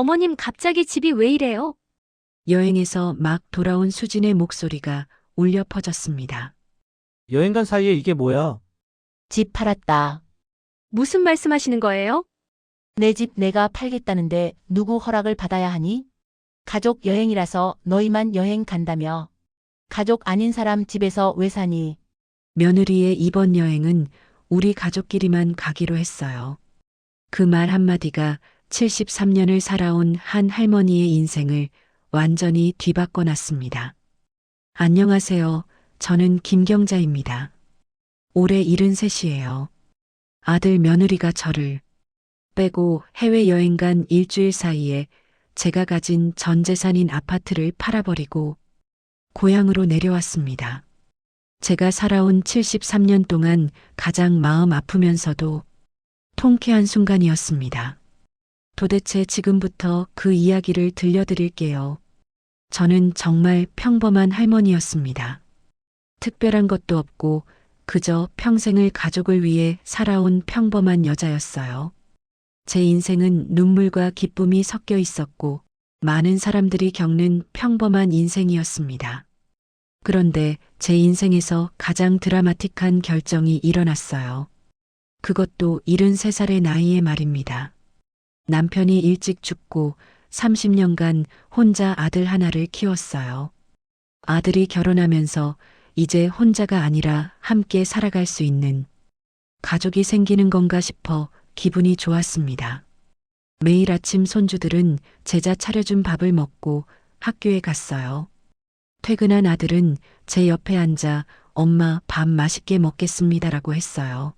어머님 갑자기 집이 왜 이래요? 여행에서 막 돌아온 수진의 목소리가 울려 퍼졌습니다. 여행 간 사이에 이게 뭐야? 집 팔았다. 무슨 말씀하시는 거예요? 내 집 내가 팔겠다는데 누구 허락을 받아야 하니? 가족 여행이라서 너희만 여행 간다며. 가족 아닌 사람 집에서 왜 사니? 며느리의 이번 여행은 우리 가족끼리만 가기로 했어요. 그 말 한마디가 73년을 살아온 한 할머니의 인생을 완전히 뒤바꿔 놨습니다. 안녕하세요. 저는 김경자입니다. 올해 73이에요. 아들 며느리가 저를 빼고 해외여행 간 일주일 사이에 제가 가진 전 재산인 아파트를 팔아버리고 고향으로 내려왔습니다. 제가 살아온 73년 동안 가장 마음 아프면서도 통쾌한 순간이었습니다. 도대체 지금부터 그 이야기를 들려드릴게요. 저는 정말 평범한 할머니였습니다. 특별한 것도 없고 그저 평생을 가족을 위해 살아온 평범한 여자였어요. 제 인생은 눈물과 기쁨이 섞여 있었고 많은 사람들이 겪는 평범한 인생이었습니다. 그런데 제 인생에서 가장 드라마틱한 결정이 일어났어요. 그것도 73살의 나이에 말입니다. 남편이 일찍 죽고 30년간 혼자 아들 하나를 키웠어요. 아들이 결혼하면서 이제 혼자가 아니라 함께 살아갈 수 있는 가족이 생기는 건가 싶어 기분이 좋았습니다. 매일 아침 손주들은 제자 차려준 밥을 먹고 학교에 갔어요. 퇴근한 아들은 제 옆에 앉아 엄마 밥 맛있게 먹겠습니다라고 했어요.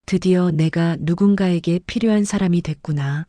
드디어 내가 누군가에게 필요한 사람이 됐구나.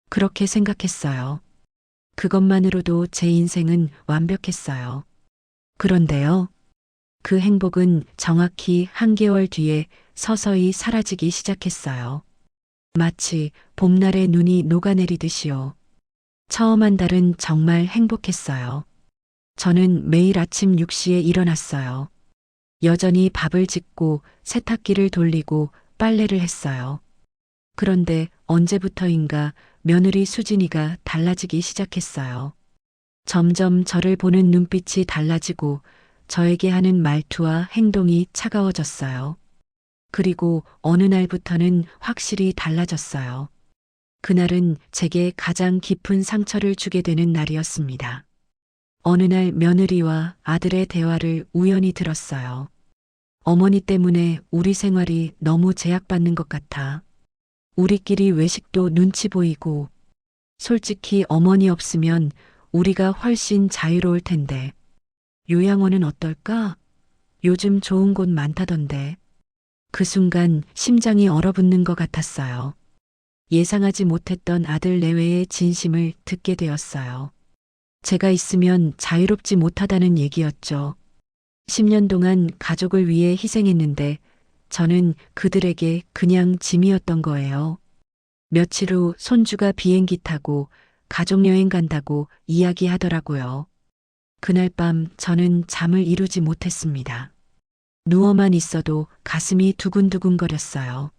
그렇게 생각했어요. 그것만으로도 제 인생은 완벽했어요. 그런데요. 그 행복은 정확히 한 개월 뒤에 서서히 사라지기 시작했어요. 마치 봄날의 눈이 녹아내리듯이요. 처음 한 달은 정말 행복했어요. 저는 매일 아침 6시에 일어났어요. 여전히 밥을 짓고 세탁기를 돌리고 빨래를 했어요. 그런데 언제부터인가 며느리 수진이가 달라지기 시작했어요. 점점 저를 보는 눈빛이 달라지고 저에게 하는 말투와 행동이 차가워졌어요. 그리고 어느 날부터는 확실히 달라졌어요. 그날은 제게 가장 깊은 상처를 주게 되는 날이었습니다. 어느 날 며느리와 아들의 대화를 우연히 들었어요. 어머니 때문에 우리 생활이 너무 제약받는 것 같아. 우리끼리 외식도 눈치 보이고, 솔직히 어머니 없으면 우리가 훨씬 자유로울 텐데. 요양원은 어떨까? 요즘 좋은 곳 많다던데. 그 순간 심장이 얼어붙는 것 같았어요. 예상하지 못했던 아들 내외의 진심을 듣게 되었어요. 제가 있으면 자유롭지 못하다는 얘기였죠. 10년 동안 가족을 위해 희생했는데 저는 그들에게 그냥 짐이었던 거예요. 며칠 후 손주가 비행기 타고 가족여행 간다고 이야기하더라고요. 그날 밤 저는 잠을 이루지 못했습니다. 누워만 있어도 가슴이 두근두근거렸어요.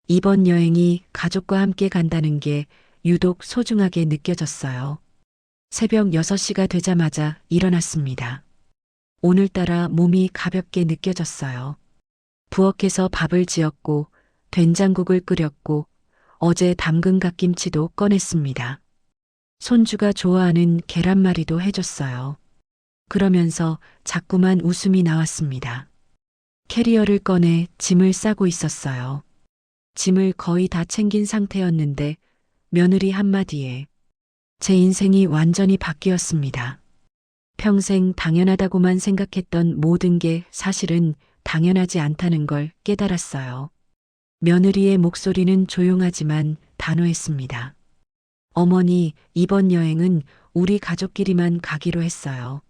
이번 여행이 가족과 함께 간다는 게 유독 소중하게 느껴졌어요. 새벽 6시가 되자마자 일어났습니다. 오늘따라 몸이 가볍게 느껴졌어요. 부엌에서 밥을 지었고 된장국을 끓였고 어제 담근 갓김치도 꺼냈습니다. 손주가 좋아하는 계란말이도 해줬어요. 그러면서 자꾸만 웃음이 나왔습니다. 캐리어를 꺼내 짐을 싸고 있었어요. 짐을 거의 다 챙긴 상태였는데 며느리 한마디에 제 인생이 완전히 바뀌었습니다. 평생 당연하다고만 생각했던 모든 게 사실은 당연하지 않다는 걸 깨달았어요. 며느리의 목소리는 조용하지만 단호했습니다. 어머니, 이번 여행은 우리 가족끼리만 가기로 했어요.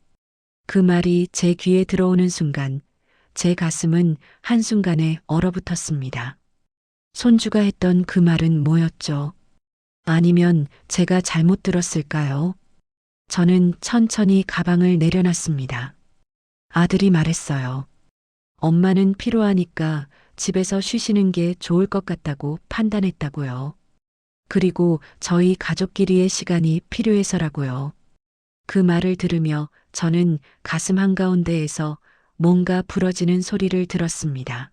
그 말이 제 귀에 들어오는 순간 제 가슴은 한순간에 얼어붙었습니다. 손주가 했던 그 말은 뭐였죠? 아니면 제가 잘못 들었을까요? 저는 천천히 가방을 내려놨습니다. 아들이 말했어요. 엄마는 피로하니까 집에서 쉬시는 게 좋을 것 같다고 판단했다고요. 그리고 저희 가족끼리의 시간이 필요해서라고요. 그 말을 들으며 저는 가슴 한가운데에서 뭔가 부러지는 소리를 들었습니다.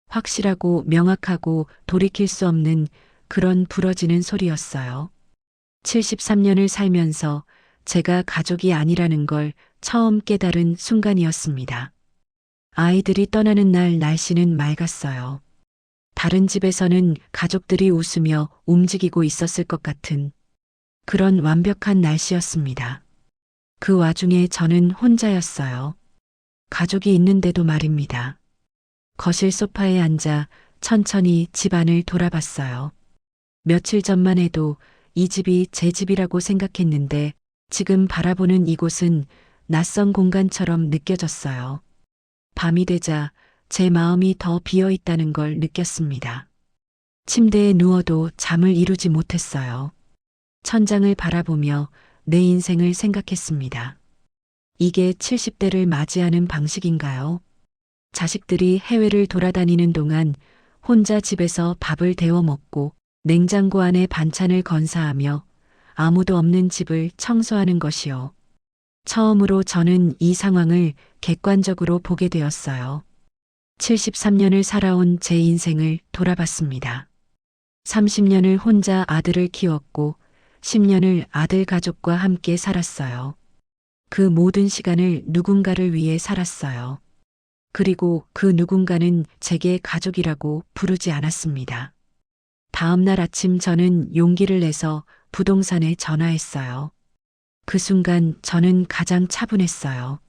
확실하고 명확하고 돌이킬 수 없는 그런 부러지는 소리였어요. 73년을 살면서 제가 가족이 아니라는 걸 처음 깨달은 순간이었습니다. 아이들이 떠나는 날 날씨는 맑았어요. 다른 집에서는 가족들이 웃으며 움직이고 있었을 것 같은 그런 완벽한 날씨였습니다. 그 와중에 저는 혼자였어요. 가족이 있는데도 말입니다. 거실 소파에 앉아 천천히 집안을 돌아봤어요. 며칠 전만 해도 이 집이 제 집이라고 생각했는데 지금 바라보는 이곳은 낯선 공간처럼 느껴졌어요. 밤이 되자 제 마음이 더 비어 있다는 걸 느꼈습니다. 침대에 누워도 잠을 이루지 못했어요. 천장을 바라보며 내 인생을 생각했습니다. 이게 70대를 맞이하는 방식인가요? 자식들이 해외를 돌아다니는 동안 혼자 집에서 밥을 데워 먹고 냉장고 안에 반찬을 건사하며 아무도 없는 집을 청소하는 것이요. 처음으로 저는 이 상황을 객관적으로 보게 되었어요. 73년을 살아온 제 인생을 돌아봤습니다. 30년을 혼자 아들을 키웠고 10년을 아들 가족과 함께 살았어요. 그 모든 시간을 누군가를 위해 살았어요. 그리고 그 누군가는 제게 가족이라고 부르지 않았습니다. 다음 날 아침 저는 용기를 내서 부동산에 전화했어요. 그 순간 저는 가장 차분했어요.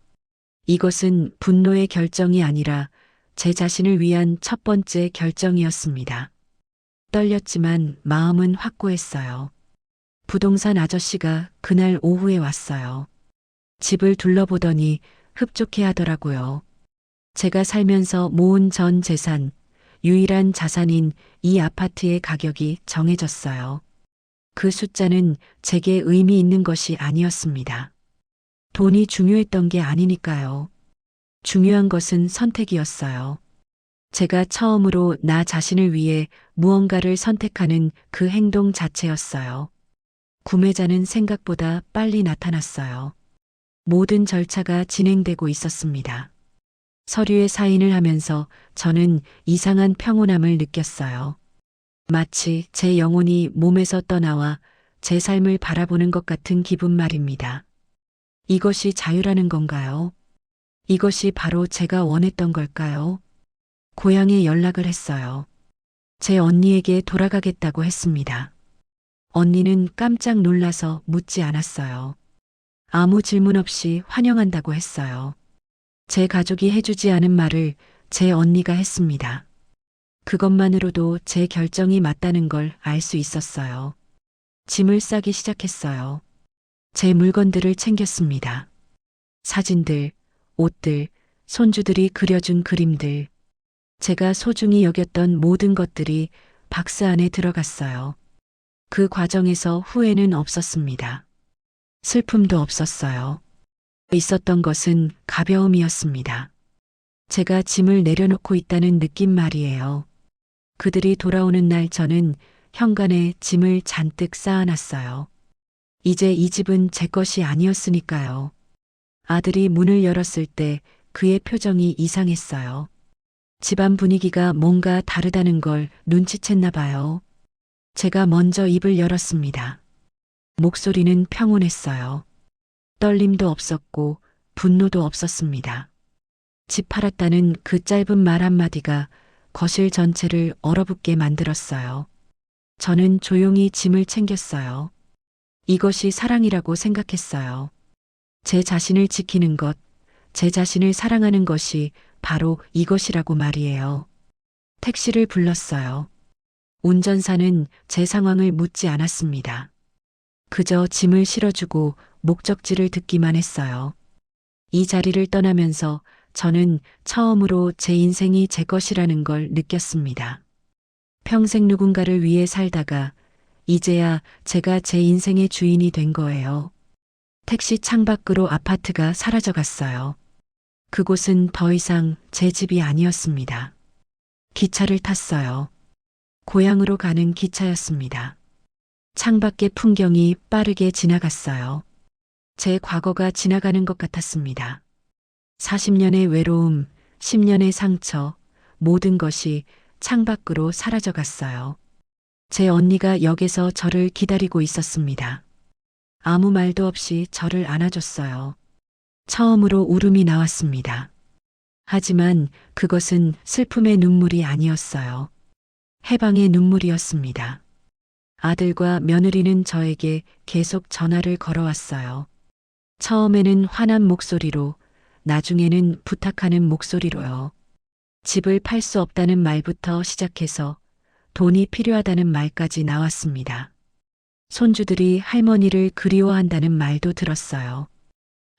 이것은 분노의 결정이 아니라 제 자신을 위한 첫 번째 결정이었습니다. 떨렸지만 마음은 확고했어요. 부동산 아저씨가 그날 오후에 왔어요. 집을 둘러보더니 흡족해 하더라고요. 제가 살면서 모은 전 재산, 유일한 자산인 이 아파트의 가격이 정해졌어요. 그 숫자는 제게 의미 있는 것이 아니었습니다. 돈이 중요했던 게 아니니까요. 중요한 것은 선택이었어요. 제가 처음으로 나 자신을 위해 무언가를 선택하는 그 행동 자체였어요. 구매자는 생각보다 빨리 나타났어요. 모든 절차가 진행되고 있었습니다. 서류에 사인을 하면서 저는 이상한 평온함을 느꼈어요. 마치 제 영혼이 몸에서 떠나와 제 삶을 바라보는 것 같은 기분 말입니다. 이것이 자유라는 건가요? 이것이 바로 제가 원했던 걸까요? 고향에 연락을 했어요. 제 언니에게 돌아가겠다고 했습니다. 언니는 깜짝 놀라서 묻지 않았어요. 아무 질문 없이 환영한다고 했어요. 제 가족이 해주지 않은 말을 제 언니가 했습니다. 그것만으로도 제 결정이 맞다는 걸 알 수 있었어요. 짐을 싸기 시작했어요. 제 물건들을 챙겼습니다. 사진들, 옷들, 손주들이 그려준 그림들. 제가 소중히 여겼던 모든 것들이 박스 안에 들어갔어요. 그 과정에서 후회는 없었습니다. 슬픔도 없었어요. 있었던 것은 가벼움이었습니다. 제가 짐을 내려놓고 있다는 느낌 말이에요. 그들이 돌아오는 날 저는 현관에 짐을 잔뜩 쌓아놨어요. 이제 이 집은 제 것이 아니었으니까요. 아들이 문을 열었을 때 그의 표정이 이상했어요. 집안 분위기가 뭔가 다르다는 걸 눈치챘나 봐요. 제가 먼저 입을 열었습니다. 목소리는 평온했어요. 떨림도 없었고 분노도 없었습니다. 집 팔았다는 그 짧은 말 한마디가 거실 전체를 얼어붙게 만들었어요. 저는 조용히 짐을 챙겼어요. 이것이 사랑이라고 생각했어요. 제 자신을 지키는 것, 제 자신을 사랑하는 것이 바로 이것이라고 말이에요. 택시를 불렀어요. 운전사는 제 상황을 묻지 않았습니다. 그저 짐을 실어주고 목적지를 듣기만 했어요. 이 자리를 떠나면서 저는 처음으로 제 인생이 제 것이라는 걸 느꼈습니다. 평생 누군가를 위해 살다가 이제야 제가 제 인생의 주인이 된 거예요. 택시 창밖으로 아파트가 사라져갔어요. 그곳은 더 이상 제 집이 아니었습니다. 기차를 탔어요. 고향으로 가는 기차였습니다. 창밖의 풍경이 빠르게 지나갔어요. 제 과거가 지나가는 것 같았습니다. 40년의 외로움, 10년의 상처, 모든 것이 창밖으로 사라져 갔어요. 제 언니가 역에서 저를 기다리고 있었습니다. 아무 말도 없이 저를 안아줬어요. 처음으로 울음이 나왔습니다. 하지만 그것은 슬픔의 눈물이 아니었어요. 해방의 눈물이었습니다. 아들과 며느리는 저에게 계속 전화를 걸어왔어요. 처음에는 화난 목소리로, 나중에는 부탁하는 목소리로요. 집을 팔 수 없다는 말부터 시작해서 돈이 필요하다는 말까지 나왔습니다. 손주들이 할머니를 그리워한다는 말도 들었어요.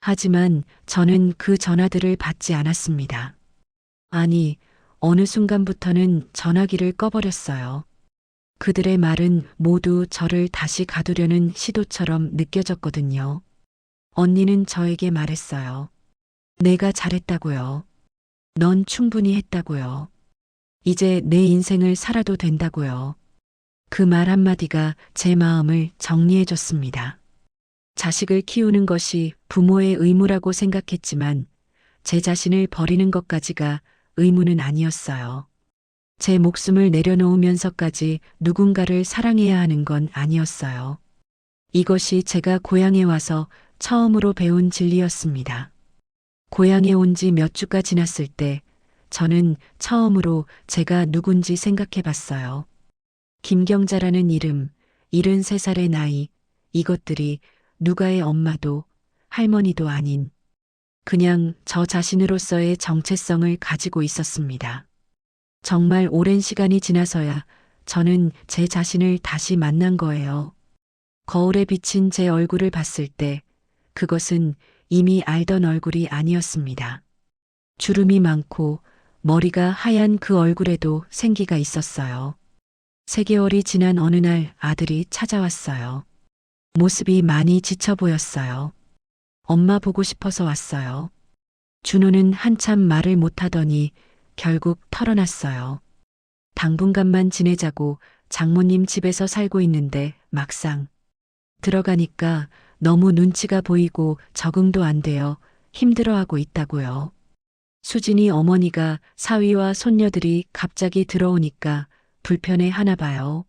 하지만 저는 그 전화들을 받지 않았습니다. 아니, 어느 순간부터는 전화기를 꺼버렸어요. 그들의 말은 모두 저를 다시 가두려는 시도처럼 느껴졌거든요. 언니는 저에게 말했어요. 내가 잘했다고요. 넌 충분히 했다고요. 이제 내 인생을 살아도 된다고요. 그 말 한마디가 제 마음을 정리해줬습니다. 자식을 키우는 것이 부모의 의무라고 생각했지만 제 자신을 버리는 것까지가 의무는 아니었어요. 제 목숨을 내려놓으면서까지 누군가를 사랑해야 하는 건 아니었어요. 이것이 제가 고향에 와서 처음으로 배운 진리였습니다. 고향에 온 지 몇 주가 지났을 때 저는 처음으로 제가 누군지 생각해 봤어요. 김경자라는 이름, 73살의 나이, 이것들이 누가의 엄마도 할머니도 아닌 그냥 저 자신으로서의 정체성을 가지고 있었습니다. 정말 오랜 시간이 지나서야 저는 제 자신을 다시 만난 거예요. 거울에 비친 제 얼굴을 봤을 때 그것은 이미 알던 얼굴이 아니었습니다. 주름이 많고 머리가 하얀 그 얼굴에도 생기가 있었어요. 3개월이 지난 어느 날 아들이 찾아왔어요. 모습이 많이 지쳐 보였어요. 엄마 보고 싶어서 왔어요. 준호는 한참 말을 못하더니 결국 털어놨어요. 당분간만 지내자고 장모님 집에서 살고 있는데 막상 들어가니까 너무 눈치가 보이고 적응도 안 되어 힘들어하고 있다고요. 수진이 어머니가 사위와 손녀들이 갑자기 들어오니까 불편해 하나 봐요.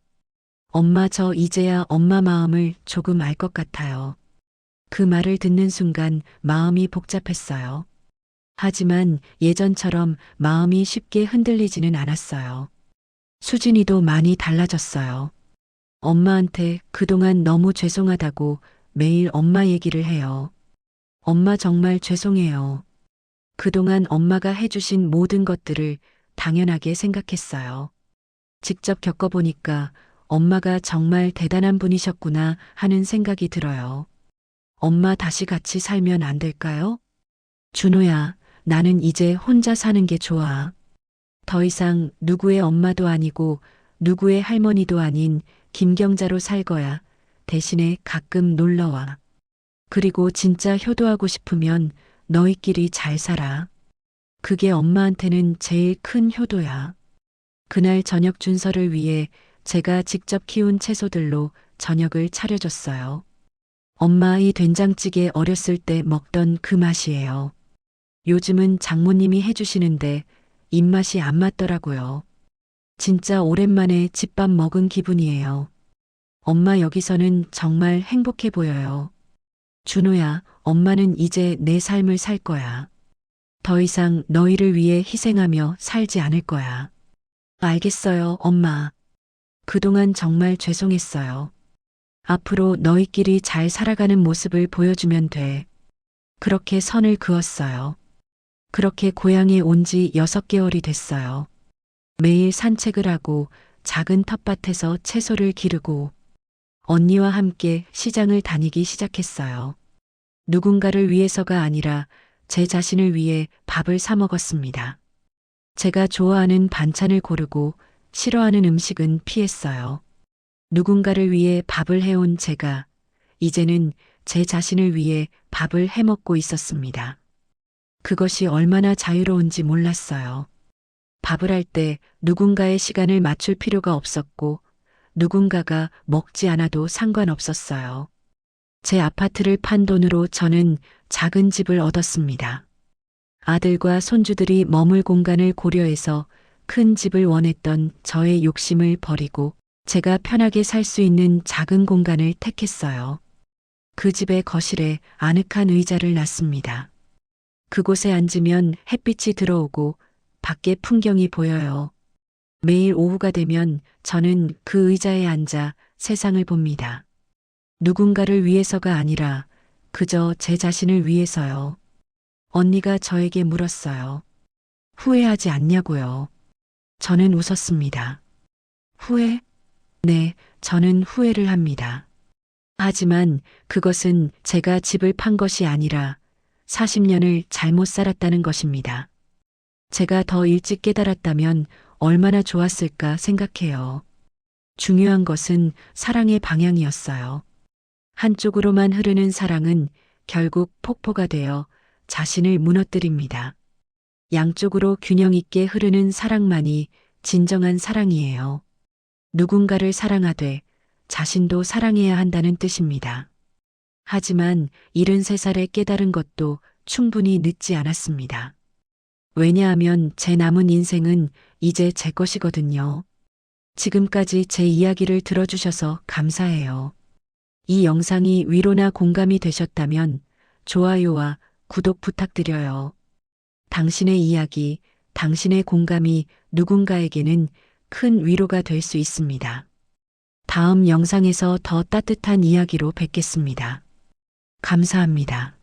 엄마 저 이제야 엄마 마음을 조금 알 것 같아요. 그 말을 듣는 순간 마음이 복잡했어요. 하지만 예전처럼 마음이 쉽게 흔들리지는 않았어요. 수진이도 많이 달라졌어요. 엄마한테 그동안 너무 죄송하다고 매일 엄마 얘기를 해요. 엄마 정말 죄송해요. 그동안 엄마가 해주신 모든 것들을 당연하게 생각했어요. 직접 겪어보니까 엄마가 정말 대단한 분이셨구나 하는 생각이 들어요. 엄마 다시 같이 살면 안 될까요? 준호야, 나는 이제 혼자 사는 게 좋아. 더 이상 누구의 엄마도 아니고 누구의 할머니도 아닌 김경자로 살 거야. 대신에 가끔 놀러와. 그리고 진짜 효도하고 싶으면 너희끼리 잘 살아. 그게 엄마한테는 제일 큰 효도야. 그날 저녁 준서를 위해 제가 직접 키운 채소들로 저녁을 차려줬어요. 엄마 이 된장찌개 어렸을 때 먹던 그 맛이에요. 요즘은 장모님이 해주시는데 입맛이 안 맞더라고요. 진짜 오랜만에 집밥 먹은 기분이에요. 엄마 여기서는 정말 행복해 보여요. 준호야, 엄마는 이제 내 삶을 살 거야. 더 이상 너희를 위해 희생하며 살지 않을 거야. 알겠어요, 엄마. 그동안 정말 죄송했어요. 앞으로 너희끼리 잘 살아가는 모습을 보여주면 돼. 그렇게 선을 그었어요. 그렇게 고향에 온 지 6개월이 됐어요. 매일 산책을 하고 작은 텃밭에서 채소를 기르고 언니와 함께 시장을 다니기 시작했어요. 누군가를 위해서가 아니라 제 자신을 위해 밥을 사 먹었습니다. 제가 좋아하는 반찬을 고르고 싫어하는 음식은 피했어요. 누군가를 위해 밥을 해온 제가 이제는 제 자신을 위해 밥을 해 먹고 있었습니다. 그것이 얼마나 자유로운지 몰랐어요. 밥을 할 때 누군가의 시간을 맞출 필요가 없었고 누군가가 먹지 않아도 상관없었어요. 제 아파트를 판 돈으로 저는 작은 집을 얻었습니다. 아들과 손주들이 머물 공간을 고려해서 큰 집을 원했던 저의 욕심을 버리고 제가 편하게 살 수 있는 작은 공간을 택했어요. 그 집의 거실에 아늑한 의자를 놨습니다. 그곳에 앉으면 햇빛이 들어오고 밖에 풍경이 보여요. 매일 오후가 되면 저는 그 의자에 앉아 세상을 봅니다. 누군가를 위해서가 아니라 그저 제 자신을 위해서요. 언니가 저에게 물었어요. 후회하지 않냐고요. 저는 웃었습니다. 후회? 네, 저는 후회를 합니다. 하지만 그것은 제가 집을 판 것이 아니라 40년을 잘못 살았다는 것입니다. 제가 더 일찍 깨달았다면 얼마나 좋았을까 생각해요. 중요한 것은 사랑의 방향이었어요. 한쪽으로만 흐르는 사랑은 결국 폭포가 되어 자신을 무너뜨립니다. 양쪽으로 균형 있게 흐르는 사랑만이 진정한 사랑이에요. 누군가를 사랑하되 자신도 사랑해야 한다는 뜻입니다. 하지만 73살에 깨달은 것도 충분히 늦지 않았습니다. 왜냐하면 제 남은 인생은 이제 제 것이거든요. 지금까지 제 이야기를 들어주셔서 감사해요. 이 영상이 위로나 공감이 되셨다면 좋아요와 구독 부탁드려요. 당신의 이야기, 당신의 공감이 누군가에게는 큰 위로가 될 수 있습니다. 다음 영상에서 더 따뜻한 이야기로 뵙겠습니다. 감사합니다.